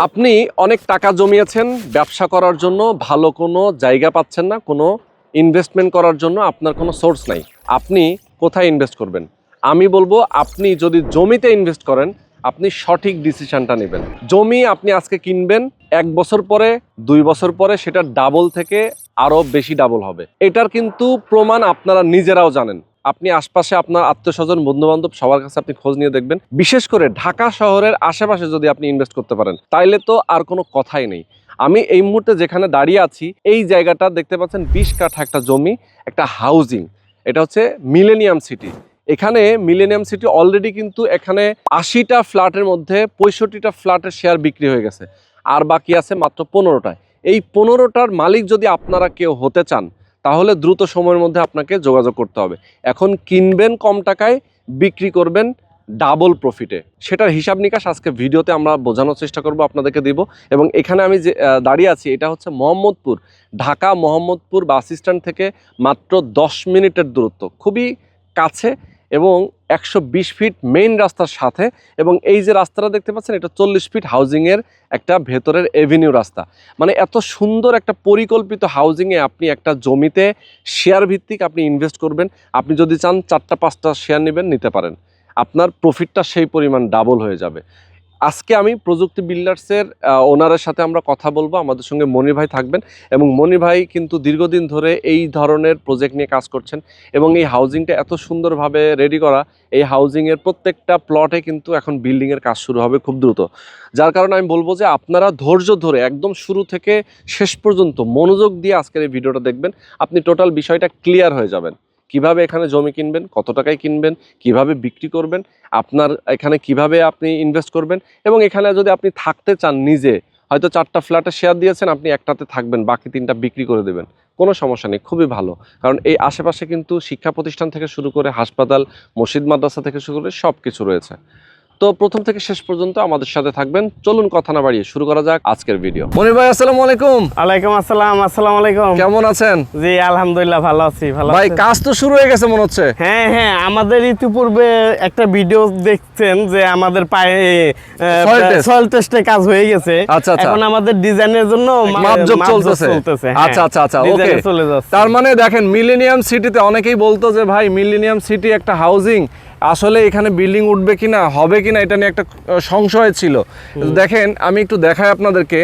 আপনি অনেক টাকা জমিয়েছেন ব্যবসা করার জন্য, ভালো কোনো জায়গা পাচ্ছেন না, কোনো ইনভেস্টমেন্ট করার জন্য আপনার কোনো সোর্স নাই। আপনি কোথায় ইনভেস্ট করবেন? আমি বলবো আপনি যদি জমিতে ইনভেস্ট করেন, আপনি সঠিক ডিসিশনটা নেবেন। জমি আপনি আজকে কিনবেন, 1 বছর পরে 2 বছর পরে সেটা ডাবল থেকে আরও বেশি ডাবল হবে। এটার কিন্তু প্রমাণ আপনারা নিজেরাও জানেন। আপনি আশপাশে আপনার আত্মীয়স্বজন, বন্ধুবান্ধব সবার কাছে আপনি খোঁজ নিয়ে দেখবেন। বিশেষ করে ঢাকা শহরের আশেপাশে যদি আপনি ইনভেস্ট করতে পারেন, তাইলে তো আর কোনো কথাই নেই। আমি এই মুহূর্তে যেখানে দাঁড়িয়ে আছি, এই জায়গাটা দেখতে পাচ্ছেন 20 কাঠা একটা জমি, একটা হাউজিং। এটা হচ্ছে মিলেনিয়াম সিটি। এখানে মিলেনিয়াম সিটি অলরেডি কিন্তু এখানে 80টা ফ্ল্যাটের মধ্যে 65টা ফ্ল্যাটের শেয়ার বিক্রি হয়ে গেছে, আর বাকি আছে মাত্র 15টায়। এই 15টার মালিক যদি আপনারা কেউ হতে চান, তাহলে দ্রুত সময়ের মধ্যে আপনাকে যোগাযোগ করতে হবে। এখন কিনবেন কম টাকায়, বিক্রি করবেন ডাবল প্রফিটে। সেটার হিসাব নিকাশ আজকে ভিডিওতে আমরা বোঝানোর চেষ্টা করব, আপনাদেরকে দিব। এবং এখানে আমি যে দাঁড়িয়ে আছি, এটা হচ্ছে মোহাম্মদপুর, ঢাকা মোহাম্মদপুর বাস স্ট্যান্ড থেকে মাত্র 10 মিনিটের দূরত্ব, খুবই কাছে এবং 120 ফিট মেইন রাস্তার সাথে। এবং এই যে রাস্তাটা দেখতে পাচ্ছেন, এটা 40 ফিট হাউজিংয়ের একটা ভেতরের এভিনিউ রাস্তা। মানে এত সুন্দর একটা পরিকল্পিত হাউজিংয়ে আপনি একটা জমিতে শেয়ার ভিত্তিক আপনি ইনভেস্ট করবেন। আপনি যদি চান 4টা 5টা শেয়ার নেবেন, নিতে পারেন, আপনার প্রফিটটা সেই পরিমাণ ডাবল হয়ে যাবে। আজকে আমি প্রযুক্তি বিল্ডার্সের ওনারের সাথে আমরা কথা বলবো। আমাদের সঙ্গে মনির ভাই থাকবেন, এবং মনির ভাই কিন্তু দীর্ঘদিন ধরে এই ধরনের প্রজেক্ট নিয়ে কাজ করছেন। এবং এই হাউজিংটা এত সুন্দরভাবে রেডি করা, এই হাউজিংয়ের প্রত্যেকটা প্লটে কিন্তু এখন বিল্ডিংয়ের কাজ শুরু হবে খুব দ্রুত। যার কারণে আমি বলবো যে আপনারা ধৈর্য ধরে একদম শুরু থেকে শেষ পর্যন্ত মনোযোগ দিয়ে আজকের এই ভিডিওটা দেখবেন। আপনি টোটাল বিষয়টা ক্লিয়ার হয়ে যাবেন। কিভাবে এখানে জমি কিনবেন, কত টাকায় কিনবেন, কিভাবে বিক্রি করবেন, আপনার এখানে কিভাবে আপনি ইনভেস্ট করবেন। এবং এখানে যদি আপনি থাকতে চান, নিজে হয়তো 4টা ফ্ল্যাটে শেয়ার দিয়েছেন, আপনি একটাতে থাকবেন, বাকি 3টা বিক্রি করে দেবেন, কোনো সমস্যা নেই, খুবই ভালো। কারণ এই আশেপাশে কিন্তু শিক্ষা প্রতিষ্ঠান থেকে শুরু করে হাসপাতাল, মসজিদ, মাদ্রাসা থেকে শুরু করে সব কিছু রয়েছে। তো প্রথম থেকে শেষ পর্যন্ত আমাদের সাথে থাকবেন। চলুন কথা না বাড়িয়ে শুরু করা যাক আজকের ভিডিও। মনির ভাই, আসসালামু আলাইকুম। ওয়ালাইকুম আসসালাম। আসসালামু আলাইকুম। কেমন আছেন? জি আলহামদুলিল্লাহ ভালো আছি। ভালো ভাই, কাজ তো শুরু হয়ে গেছে মনে হচ্ছে। হ্যাঁ হ্যাঁ, আমাদের ইতিপূর্বে একটা ভিডিও দেখছেন যে আমাদের পায়ে সয়েল টেস্টে কাজ হয়ে গেছে। আচ্ছা আচ্ছা, এখন আমাদের ডিজাইনের জন্য মাপজোক চলতেছে। আচ্ছা আচ্ছা আচ্ছা, ওকে। তার মানে দেখেন, মিলেনিয়াম সিটিতে অনেকেই বলতো যে ভাই মিলেনিয়াম সিটি একটা হাউজিং, আসলে এখানে বিল্ডিং উঠবে কিনা, হবে কিনা, এটা নিয়ে একটা সংশয় ছিল। দেখেন, আমি একটু দেখাই আপনাদেরকে।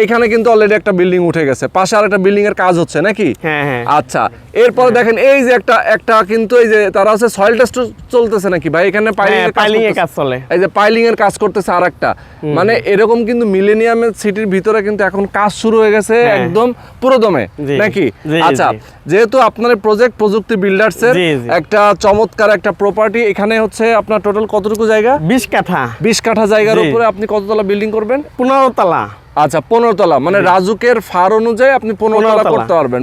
এখানে কিন্তু অলরেডি একটা বিল্ডিং উঠে গেছে, পাশে আর একটা বিল্ডিং এর কাজ হচ্ছে নাকি? হ্যাঁ হ্যাঁ। আচ্ছা, এরপরে দেখেন এই যে একটা কিন্তু এই যে তারা হচ্ছে সয়েল টেস্ট চলতেছে নাকি ভাই? এখানে পাইলিং এর কাজ চলে, এই যে পাইলিং এর কাজ করতেছে আরেকটা। মানে এরকম কিন্তু মিলেনিয়ামের সিটির ভিতরে কিন্তু এখন কাজ শুরু হয়ে গেছে একদম পুরোদমে নাকি? আচ্ছা, যেহেতু আপনার প্রজেক্ট প্রযুক্তি বিল্ডার্সের একটা চমৎকার একটা প্রপার্টি, এখানে হচ্ছে আপনার টোটাল কতটুকু জায়গা? 20 কাঠা। 20 কাঠা জায়গার উপরে আপনি কততলা বিল্ডিং করবেন? 15 তলা। আচ্ছা, 15 তলা, মানে রাজুকের ফার অনুযায়ী আপনি 15 তলা করতে পারবেন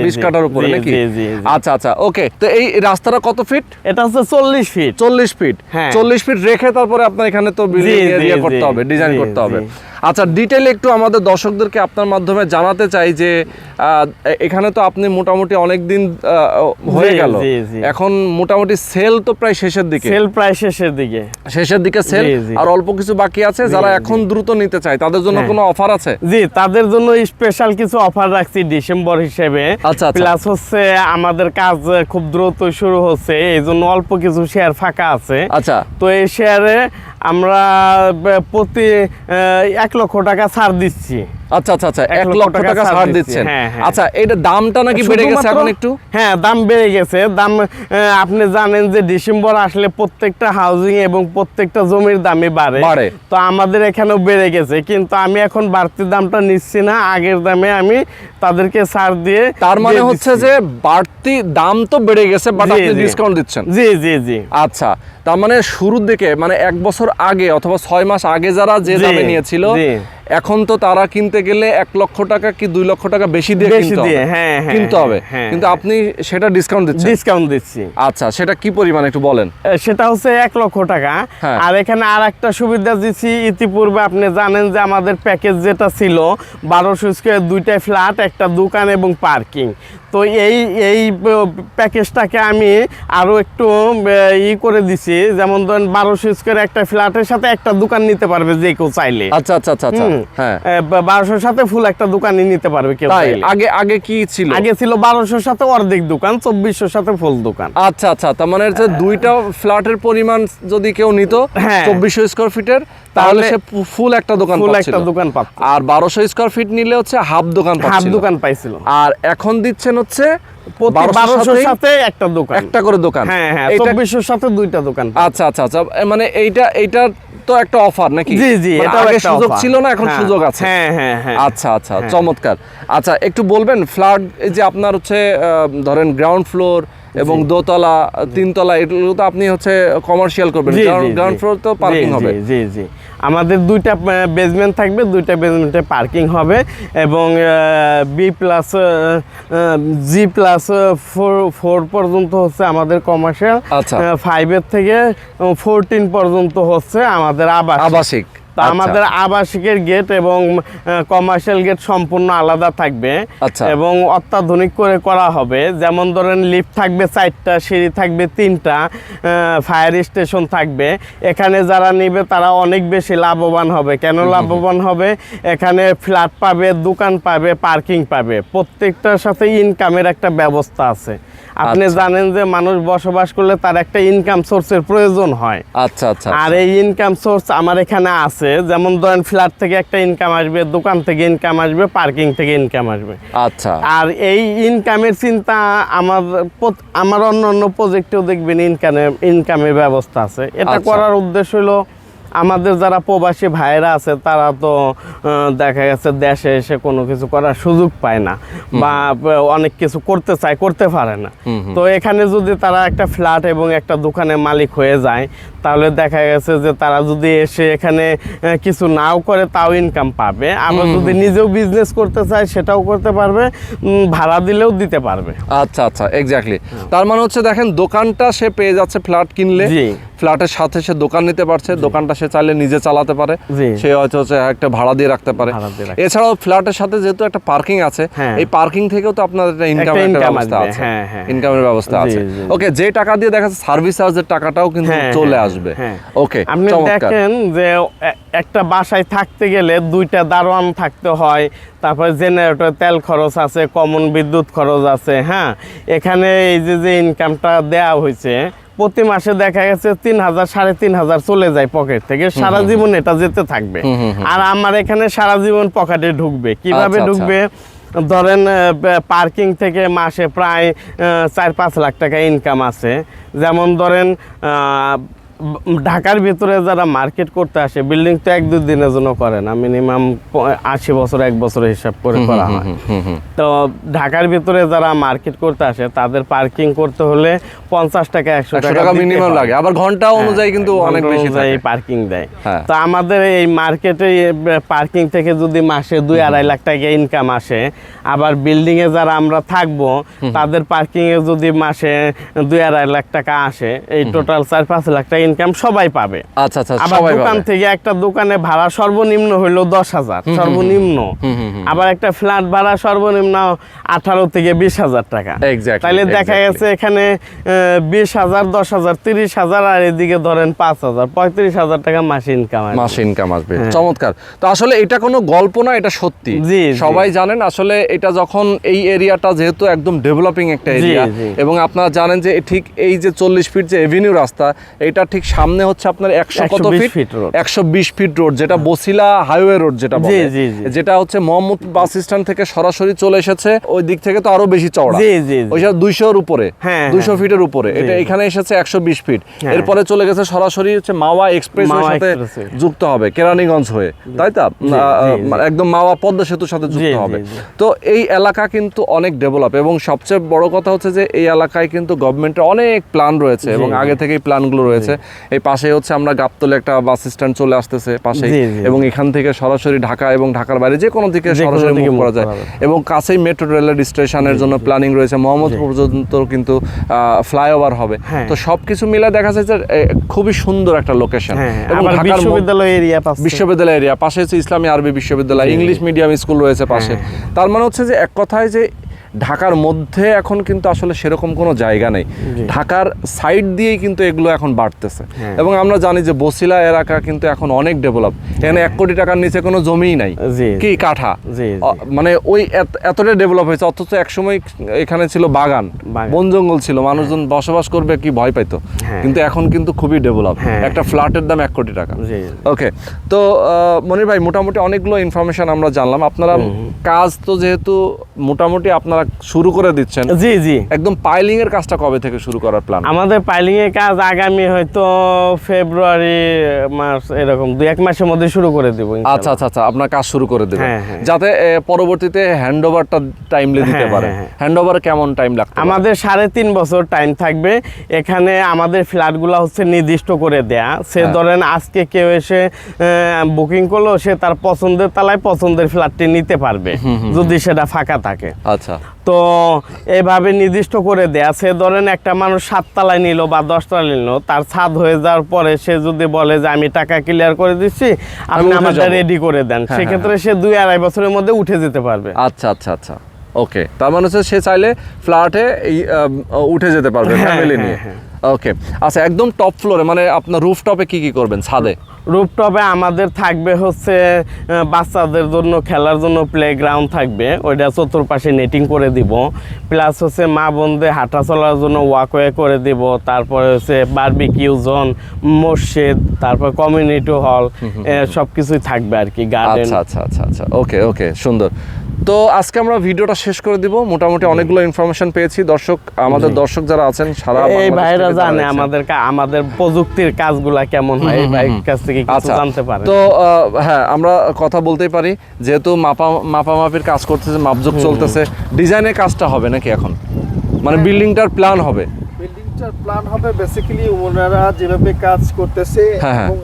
20 কাঠার উপরে নাকি? আচ্ছা আচ্ছা, ওকে। তো এই রাস্তাটা কত ফিট? এটা হচ্ছে 40 ফিট। 40 ফিট, 40 ফিট রেখে তারপরে আপনার এখানে তো বিল্ডিং এরিয়া করতে হবে, ডিজাইন করতে হবে। আচ্ছা, ডিটেইলে একটু আমাদের দর্শকদেরকে আপনার মাধ্যমে জানাতে চাই যে এখানে তো আপনি মোটামুটি অনেক দিন হয়ে গেল, এখন মোটামুটি সেল তো প্রায় শেষের দিকে। শেষের দিকে সেল, আর অল্প কিছু বাকি আছে। যারা এখন দ্রুত নিতে চায় তাদের জন্য কোনো অফার আছে? জি, তাদের জন্য স্পেশাল কিছু অফার রাখছি ডিসেম্বর হিসেবে। আচ্ছা, প্লাস হচ্ছে আমাদের কাজ খুব দ্রুত শুরু হচ্ছে, এই জন্য অল্প কিছু শেয়ার ফাঁকা আছে। আচ্ছা, তো এই শেয়ারে আমরা প্রতি 1 লক্ষ টাকা ছাড় দিচ্ছি। আচ্ছা আচ্ছা আচ্ছা, 1 লক্ষ টাকা ছাড় দিচ্ছেন। আচ্ছা, এটা দামটা নাকি বেড়ে গেছে এখন একটু? হ্যাঁ, দাম বেড়ে গেছে। দাম আপনি জানেন যে ডিসেম্বর আসলে প্রত্যেকটা হাউজিং এবং প্রত্যেকটা জমির দামই বাড়ে। তো আমাদের এখানেও বেড়ে গেছে, কিন্তু আমি এখন বাড়তি দামটা নিচ্ছি না, আগের দামে আমি তাদেরকে ছাড় দিয়ে। তার মানে হচ্ছে যে বাড়তি দাম তো বেড়ে গেছে, বাট আপনি ডিসকাউন্ট দিচ্ছেন? জি জি জি। আচ্ছা, তার মানে শুরুর দিকে, মানে 1 বছর আগে অথবা 6 মাস আগে যারা যে দামে নিয়েছিল, এখন তো তারা কিনতে গেলে 1 লক্ষ টাকা কি 2 লক্ষ টাকা বেশি দিয়ে কিনতে হবে, কিন্তু আপনি সেটা ডিসকাউন্ট দিচ্ছি। আচ্ছা, সেটা কি পরিমাণ একটু বলেন? সেটা হচ্ছে 1 লক্ষ টাকা। আর এখানে আর একটা সুবিধা দিচ্ছি, ইতিপূর্বে আপনি জানেন যে আমাদের প্যাকেজ যেটা ছিল 1200 স্কয়ার, 2টা ফ্ল্যাট, একটা দোকান এবং পার্কিং। তো তো এই প্যাকেজটাকে আমি আরো একটু করে দিছি, যেমন ধরেন 1200 স্কয়ার একটা ফ্ল্যাটের সাথে একটা দোকান নিতে পারবে যে কেউ চাইলে। আচ্ছা আচ্ছা আচ্ছা হ্যাঁ, 1200 সাথে ফুল একটা দোকানই নিতে পারবে কেউ চাইলে। আগে কি ছিল? আগে ছিল 1200 সাথে অর্ধেক দোকান, 2400 সাথে ফুল দোকান। আচ্ছা আচ্ছা, তার মানে হচ্ছে দুইটা ফ্ল্যাটের পরিমাণ যদি কেউ নিত 2400 স্কয়ার ফিটের, তাহলে সে ফুল একটা দোকান পাচ্ছিল। আর 1200 স্কয়ার ফিট নিলে হচ্ছে হাফ দোকান পাইছিল। আর এখন দিচ্ছেন হচ্ছে 1200 সাথে একটা দোকান, একটা করে দোকান। হ্যাঁ 2400 সাথে দুইটা দোকান। আচ্ছা আচ্ছা আচ্ছা, মানে এইটা তো একটা অফার নাকি? জি জি, এটা আগে সুযোগ ছিল না, এখন সুযোগ আছে। হ্যাঁ। আচ্ছা আচ্ছা, চমৎকার। আচ্ছা, একটু বলবেন ফ্ল্যাট এই যে আপনার হচ্ছে ধরেন গ্রাউন্ড ফ্লোর এবং দোতলা, তিনতলা, এগুলো তো আপনি হচ্ছে কমার্শিয়াল করবেন, গ্রাউন্ড ফ্লোর তো পার্কিং হবে। জি, আমাদের দুইটা বেসমেন্ট থাকবে, দুইটা বেসমেন্টে পার্কিং হবে এবং G+4 পর্যন্ত হচ্ছে আমাদের কমার্শিয়াল, 5 থেকে 14 পর্যন্ত হচ্ছে আমাদের আবাসিক। আমাদের আবাসিকের গেট এবং কমার্শিয়াল গেট সম্পূর্ণ আলাদা থাকবে এবং অত্যাধুনিক করে করা হবে। যেমন ধরেন লিফট থাকবে 4টা, সিঁড়ি থাকবে 3টা, ফায়ার স্টেশন থাকবে। এখানে যারা নেবে তারা অনেক বেশি লাভবান হবে। কেন লাভবান হবে? এখানে ফ্ল্যাট পাবে, দোকান পাবে, পার্কিং পাবে, প্রত্যেকটার সাথে ইনকামের একটা ব্যবস্থা আছে। আপনি জানেন যে মানুষ বসবাস করলে তার একটা ইনকাম সোর্সের প্রয়োজন হয়। আচ্ছা আচ্ছা, আর এই ইনকাম সোর্স আমার এখানে আছে। যেমন ধরেন ফ্ল্যাট থেকে একটা ইনকাম আসবে, দোকান থেকে ইনকাম আসবে, পার্কিং থেকে ইনকাম আসবে। আচ্ছা, আর এই ইনকামের চিন্তা আমার অন্য প্রজেক্টেও দেখবেন ইনকামের ব্যবস্থা আছে। এটা করার উদ্দেশ্য হলো আমাদের যারা প্রবাসী ভাইয়েরা আছে তারা তো দেখা গেছে দেশে এসে কোনো কিছু করার সুযোগ পায় না বা অনেক কিছু করতে চায়, করতে পারে না। তো এখানে যদি তারা একটা ফ্ল্যাট এবং একটা দোকানের মালিক হয়ে যায়, তাহলে দেখা গেছে যে তারা যদি এসে এখানে কিছু নাও করে তাও ইনকাম পাবে। আবার যদি নিজেও বিজনেস করতে চায় সেটাও করতে পারবে, ভাড়া দিলেও দিতে পারবে। আচ্ছা আচ্ছা, এক্স্যাক্টলি। তার মানে হচ্ছে দেখেন দোকানটা সে পেয়ে যাচ্ছে ফ্ল্যাট কিনলে, ফ্ল্যাটের সাথে সে দোকান নিতে পারছে, দোকানটা সে চাইলে নিজে চালাতে পারে, সে হয়তো একটা ভাড়া দিয়ে রাখতে পারে। এছাড়াও ফ্ল্যাটের সাথে যেহেতু একটা পার্কিং আছে, এই পার্কিং থেকেও তো আপনাদের একটা ইনকামের ব্যবস্থা আছে, ইনকামের ব্যবস্থা আছে। ওকে, যে টাকা দিয়ে দেখা যাচ্ছে সার্ভিস চার্জের টাকাটাও কিন্তু চলে আসবে। ওকে, আপনি দেখেন যে একটা বাসায় থাকতে গেলে 2টা দারোয়ান থাকতে হয়, তারপরে জেনারেটর তেল খরচ আছে, কমন বিদ্যুৎ খরচ আছে। হ্যাঁ, এখানে এই যে ইনকামটা দেওয়া হয়েছে প্রতি মাসে দেখা গেছে 3000 3500 চলে যায় পকেট থেকে, সারা জীবন এটা যেতে থাকবে। আর আমার এখানে সারা জীবন পকেটে ঢুকবে। কিভাবে ঢুকবে? ধরেন পার্কিং থেকে মাসে প্রায় 4-5 লাখ টাকা ইনকাম আছে। যেমন ধরেন ঢাকার ভিতরে যারা মার্কেট করতে আসে, বিল্ডিং তো 1-2 দিনের জন্য করে না, মিনিমাম 80 বছর 1 বছর হিসাব করে করা হয়। তো ঢাকার ভিতরে যারা মার্কেট করতে আসে তাদের পার্কিং করতে হলে 50 টাকা 100 টাকা মিনিমাম লাগে। আবার ঘন্টা অনুযায়ী কিন্তু অনেক বেশি পার্কিং দেয়। তো আমাদের এই মার্কেটে পার্কিং থেকে যদি মাসে 2-2.5 লাখ টাকা ইনকাম আসে, আবার বিল্ডিং এ যারা আমরা থাকবো তাদের পার্কিং এ যদি মাসে 2-2.5 লাখ টাকা আসে, এই টোটাল 4-5 লাখ টাকা ইনকাম সবাই পাবে। আচ্ছা আচ্ছা, আবার দোকান থেকে একটা দোকানে ভাড়া সর্বনিম্ন হইলো 10,000 সর্বনিম্ন। আবার একটা ফ্ল্যাট ভাড়া সর্বনিম্ন 18 থেকে 20,000 টাকা। তাহলে দেখা গেছে এখানে 20,000, 10,000, 30,000 আর এদিকে ধরেন 5,000, 35,000 টাকা মাসে ইনকাম আসবে। চমৎকার। তো আসলে এটা কোনো গল্প না, এটা সত্যি। সবাই জানেন আসলে এটা যখন এই এরিয়াটা যেহেতু একদম ডেভেলপিং একটা এরিয়া, এবং আপনারা জানেন যে ঠিক এই যে 40 ফিট যে এভিনিউ রাস্তা, এটা ঠিক সামনে হচ্ছে আপনার 120 ফিট রোড, যেটা বসিলা হাইওয়ে রোড যেটা বলে, যেটা হচ্ছে মোহাম্মদ বাস স্ট্যান্ড থেকে সরাসরি চলে এসেছে। ওই দিক থেকে তো আরো বেশি চওড়া, ওইসব 200-এর উপরে, 200 ফিটের উপরে। এটা এখানে এসেছে 120 ফিট। এরপরে চলে গেছে সরাসরি হচ্ছে মাওয়া এক্সপ্রেসওয়ের সাথে যুক্ত হবে, কেরানীগঞ্জ হয়ে, তাই তো? একদম মাওয়া পদ্মা সেতুর সাথে যুক্ত হবে। তো এই এলাকা কিন্তু অনেক ডেভেলপ, এবং সবচেয়ে বড় কথা হচ্ছে যে এই এলাকায় কিন্তু গভর্নমেন্টের অনেক প্ল্যান রয়েছে এবং আগে থেকেই প্ল্যানগুলো রয়েছে। এই পাশে হচ্ছে আমরা গাবতলে একটা বাস স্ট্যান্ড চলে আসতেছে পাশেই, এবং এখান থেকে সরাসরি ঢাকা এবং ঢাকার বাইরে যে কোনো দিকে সরাসরি মুভ করা যায়, এবং কাছেই মেট্রো রেলের স্টেশনের জন্য প্ল্যানিং রয়েছে। মোহাম্মদপুর পর্যন্ত কিন্তু ফ্লাইওভার হবে। তো সবকিছু মিলে দেখা যায় যে খুবই সুন্দর একটা লোকেশন, এবং বিশ্ববিদ্যালয় এরিয়া পাশে হচ্ছে ইসলামী আরবি বিশ্ববিদ্যালয়, ইংলিশ মিডিয়াম স্কুল রয়েছে পাশে। তার মানে হচ্ছে যে এক কথায় যে ঢাকার মধ্যে এখন কিন্তু আসলে সেরকম কোনো জায়গা নেই, ঢাকার সাইড দিয়েই কিন্তু এগুলো এখন বাড়তেছে। এবং আমরা জানি যে বসিলা এলাকা কিন্তু এখন অনেক ডেভেলপ, এখানে 1 কোটি টাকার নিচে কোনো জমিই নাই, কি কাঠা, মানে ওই এতটা ডেভেলপ হয়েছে। অথচ একসময় এখানে ছিল বাগান, বন জঙ্গল ছিল, মানুষজন বসবাস করবে কি ভয় পাইতো, কিন্তু এখন কিন্তু খুবই ডেভেলপ। একটা ফ্ল্যাটের দাম 1 কোটি টাকা। ওকে, তো মনির ভাই মোটামুটি অনেকগুলো ইনফরমেশন আমরা জানলাম। আপনারা কাজ তো যেহেতু মোটামুটি আপনারা শুরু করে দিচ্ছেন, জি জি, একদম পাইলিং এর কাজটা কবে থেকে শুরু করার প্ল্যান? আমাদের পাইলিং এর কাজ আগামী হয়তো ফেব্রুয়ারি মাস এরকম 2-1 মাসের মধ্যে শুরু করে দেব। আচ্ছা আচ্ছা আচ্ছা, আপনার কাজ শুরু করে দেবেন যাতে পরবর্তীতে হ্যান্ড ওভারটা টাইমলি দিতে পারে। হ্যান্ড ওভার কেমন টাইম লাগবে? আমাদের 3.5 বছর টাইম থাকবে। এখানে আমাদের ফ্ল্যাটগুলো হচ্ছে নির্দিষ্ট করে দেয়া, সে ধরেন আজকে কেউ এসে বুকিং করলো, সে তার পছন্দের তালায় পছন্দের ফ্ল্যাটটি নিতে পারবে যদি সেটা ফাঁকা থাকে। আচ্ছা, তো এইভাবে নির্দিষ্ট করে দেয়া, সে ধরেন একটা মানুষ 7 তলায় নিল বা 10 তলায় নিল, তার ছাদ হয়ে যাওয়ার পরে সে যদি বলে যে আমি টাকা ক্লিয়ার করে দিচ্ছি, আপনি আমাদের রেডি করে দেন, সেক্ষেত্রে সে 2-2.5 বছরের মধ্যে উঠে যেতে পারবে। আচ্ছা আচ্ছা আচ্ছা, ওকে, তার মানে হচ্ছে সে চাইলে ফ্ল্যাটে উঠে যেতে পারবে ফ্যামিলি নিয়ে। ওকে, আচ্ছা, একদম টপ ফ্লোরে মানে আপনার রুফটপে কি কি করবেন? ছাদে রুফটপে আমাদের থাকবে হচ্ছে বাচ্চাদের জন্য খেলার জন্য প্লেগ্রাউন্ড থাকবে, ওইটা চতুর্পাশে নেটিং করে দিব। প্লাস হচ্ছে মা বোনদের হাঁটা চলার জন্য ওয়াকওয়ে করে দিব। তারপরে হচ্ছে বারবিকিউ জোন, মসজিদ, তারপর কমিউনিটি হল, সব কিছুই থাকবে আর কি, গার্ডেন। আচ্ছা আচ্ছা আচ্ছা আচ্ছা, ওকে ওকে, সুন্দর। তো আজকে আমরা ভিডিওটা শেষ করে দিব। মোটামুটি অনেকগুলো ইনফরমেশন পেয়েছি। আমাদের দর্শক যারা আছেন সারা এই ভাইরা জানে আমাদের প্রযুক্তির কাজগুলা কেমন হয়, এই ভাইয়ের কাছ থেকে কিছু জানতে পারে। তো হ্যাঁ, আমরা কথা বলতেই পারি, যেহেতু মাপামাপির কাজ করতেছে, মাপজোক চলতেছে, ডিজাইনের কাজটা হবে নাকি এখন? মানে বিল্ডিংটার প্ল্যান হবে? বিল্ডিংটার প্ল্যান হবে বেসিক্যালি ওনারা যেভাবে কাজ করতেছে, এবং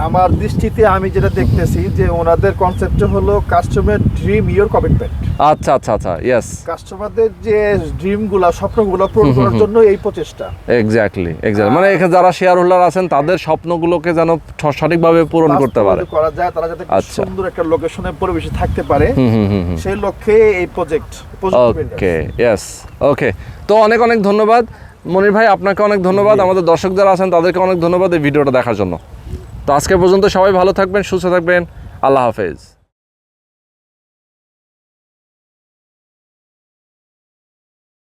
আমার দৃষ্টিতে আমি যেটা দেখতেছি যে ওনাদের কনসেপ্ট হলো কাস্টমার ড্রিম ইওর কমিটমেন্ট। আচ্ছা আচ্ছা আচ্ছা, ইয়েস, কাস্টমারদের যে ড্রিমগুলো, স্বপ্নগুলো পূরণ করার জন্য এই প্রচেষ্টা। এক্স্যাক্টলি এক্স্যাক্টলি, মানে এখানে যারা শেয়ার হোল্ডার আছেন তাদের স্বপ্নগুলোকে যেন সঠিকভাবে পূরণ করতে পারে, করা যায়, তারা যাতে সুন্দর একটা লোকেশনে পরিবেশে থাকতে পারে, সেই লক্ষ্যে এই প্রজেক্ট। ওকে, ইয়েস, ওকে। তো অনেক অনেক ধন্যবাদ মনির ভাই, আপনাকে অনেক ধন্যবাদ। আমাদের দর্শক যারা আছেন তাদেরকে অনেক ধন্যবাদ এই ভিডিওটা দেখার জন্য। তো আজকে পর্যন্ত সবাই ভালো থাকবেন, সুস্থ থাকবেন, আল্লাহ হাফেজ।